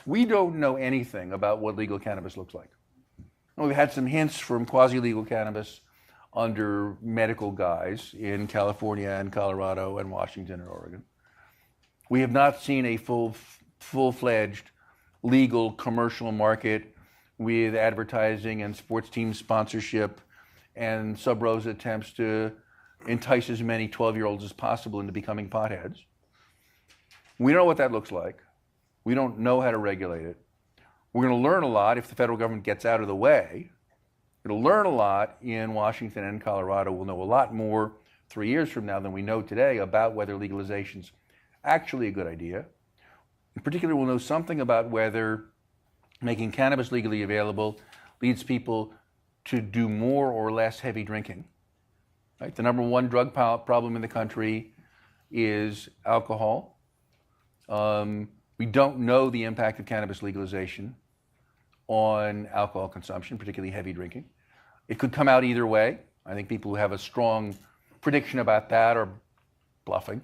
We don't know anything about what legal cannabis looks like. We've had some hints from quasi-legal cannabis under medical guise in California and Colorado and Washington and Oregon. We have not seen a full-fledged legal commercial market with advertising and sports team sponsorship and sub-rosa attempts to entice as many 12-year-olds as possible into becoming potheads. We don't know what that looks like. We don't know how to regulate it. We're going to learn a lot if the federal government gets out of the way. It'll learn a lot in Washington and Colorado. We'll know a lot more 3 years from now than we know today about whether legalization's actually a good idea. In particular, we'll know something about whether making cannabis legally available leads people to do more or less heavy drinking. Right? The number one drug problem in the country is alcohol. We don't know the impact of cannabis legalization on alcohol consumption, particularly heavy drinking. It could come out either way. I think people who have a strong prediction about that are bluffing.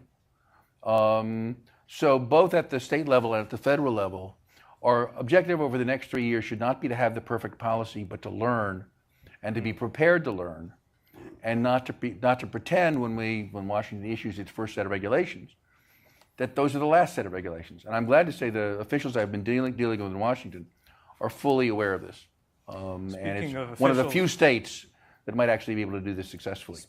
So both at the state level and at the federal level, our objective over the next 3 years should not be to have the perfect policy, but to learn and to be prepared to learn, and not to pretend when Washington issues its first set of regulations that those are the last set of regulations. And I'm glad to say the officials I've been dealing with in Washington are fully aware of this. And it's one of the few states that might actually be able to do this successfully.